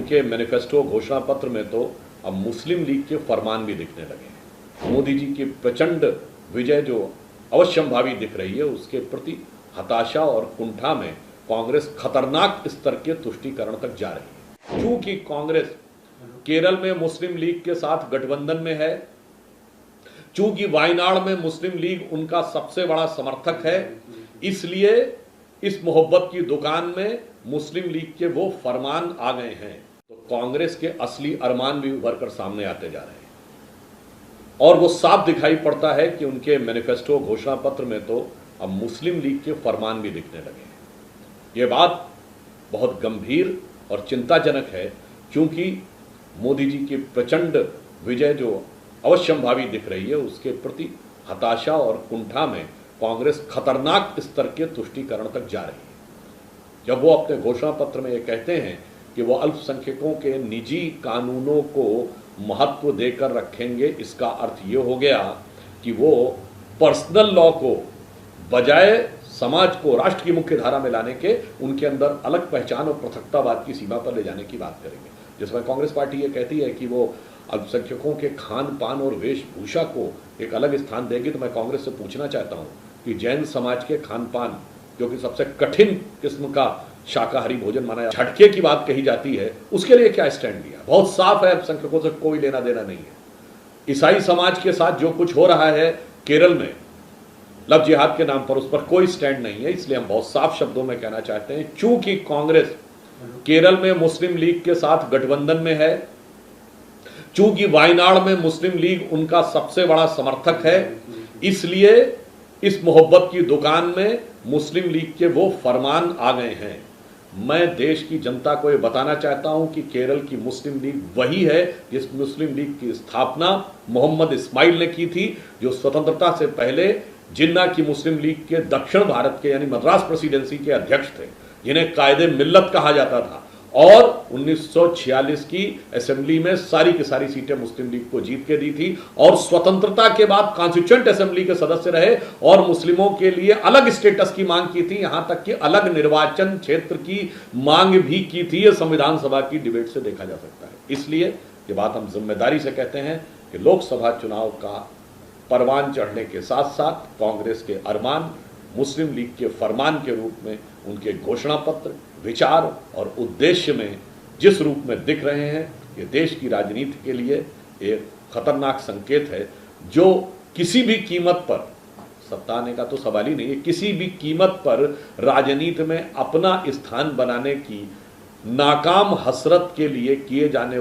उनके मैनिफेस्टो घोषणा पत्र में तो अब मुस्लिम लीग के फरमान भी दिखने लगे हैं। मोदी जी की प्रचंड विजय जो अवश्यंभावी दिख रही है, उसके प्रति हताशा और कुंठा में कांग्रेस खतरनाक स्तर के तुष्टीकरण तक जा रही है। क्योंकि कांग्रेस केरल में मुस्लिम लीग के साथ गठबंधन में है, चूंकि वायनाड में मुस्लिम लीग उनका सबसे बड़ा समर्थक है, इसलिए इस मोहब्बत की दुकान में मुस्लिम लीग के वो फरमान आ गए हैं। तो कांग्रेस के असली अरमान भी उभर कर सामने आते जा रहे हैं और वो साफ दिखाई पड़ता है कि उनके मैनिफेस्टो घोषणा पत्र में तो अब मुस्लिम लीग के फरमान भी दिखने लगे हैं। ये बात बहुत गंभीर और चिंताजनक है, क्योंकि मोदी जी की प्रचंड विजय जो अवश्यंभावी दिख रही है, उसके प्रति हताशा और कुंठा में कांग्रेस खतरनाक स्तर के तुष्टीकरण तक जा रही है। जब वो अपने घोषणा पत्र में ये कहते हैं कि वो अल्पसंख्यकों के निजी कानूनों को महत्व देकर रखेंगे, इसका अर्थ ये हो गया कि वो पर्सनल लॉ को बजाय समाज को राष्ट्र की मुख्य धारा में लाने के उनके अंदर अलग पहचान और पृथकतावाद की सीमा पर ले जाने की बात करेंगे। जिसमें कांग्रेस पार्टी ये कहती है कि वो अल्पसंख्यकों के खान पान और वेशभूषा को एक अलग स्थान देगी, तो मैं कांग्रेस से पूछना चाहता हूं कि जैन समाज के खान पान, जो कि सबसे कठिन किस्म का शाकाहारी भोजन माना जाता है, झटके की बात कही जाती है, उसके लिए क्या स्टैंड लिया? बहुत साफ है, अल्पसंख्यकों से कोई लेना देना नहीं है। ईसाई समाज के साथ जो कुछ हो रहा है केरल में लव जिहाद के नाम पर, उस पर कोई स्टैंड नहीं है। इसलिए हम बहुत साफ शब्दों में कहना चाहते हैं, चूंकि कांग्रेस केरल में मुस्लिम लीग के साथ गठबंधन में है, चूंकि वायनाड में मुस्लिम लीग उनका सबसे बड़ा समर्थक है, इसलिए इस मोहब्बत की दुकान में मुस्लिम लीग के वो फरमान आ गए हैं। मैं देश की जनता को ये बताना चाहता हूं कि केरल की मुस्लिम लीग वही है जिस मुस्लिम लीग की स्थापना मोहम्मद इस्माइल ने की थी, जो स्वतंत्रता से पहले जिन्ना की मुस्लिम लीग के दक्षिण भारत के यानी मद्रास प्रेसिडेंसी के अध्यक्ष थे, जिन्हें कायदे मिल्लत कहा जाता था, और 1946 की असेंबली में सारी की सारी सीटें मुस्लिम लीग को जीत के दी थी, और स्वतंत्रता के बाद कॉन्स्टिट्यूएंट असेंबली के सदस्य रहे और मुस्लिमों के लिए अलग स्टेटस की मांग की थी, यहां तक कि अलग निर्वाचन क्षेत्र की मांग भी की थी। यह संविधान सभा की डिबेट से देखा जा सकता है। इसलिए ये बात हम जिम्मेदारी से कहते हैं कि लोकसभा चुनाव का परवान चढ़ने के साथ साथ कांग्रेस के अरमान मुस्लिम लीग के फरमान के रूप में उनके घोषणा पत्र, विचार और उद्देश्य में जिस रूप में दिख रहे हैं, ये देश की राजनीति के लिए एक खतरनाक संकेत है, जो किसी भी कीमत पर, सत्ता आने का तो सवाल ही नहीं है, किसी भी कीमत पर राजनीति में अपना स्थान बनाने की नाकाम हसरत के लिए किए जाने वाले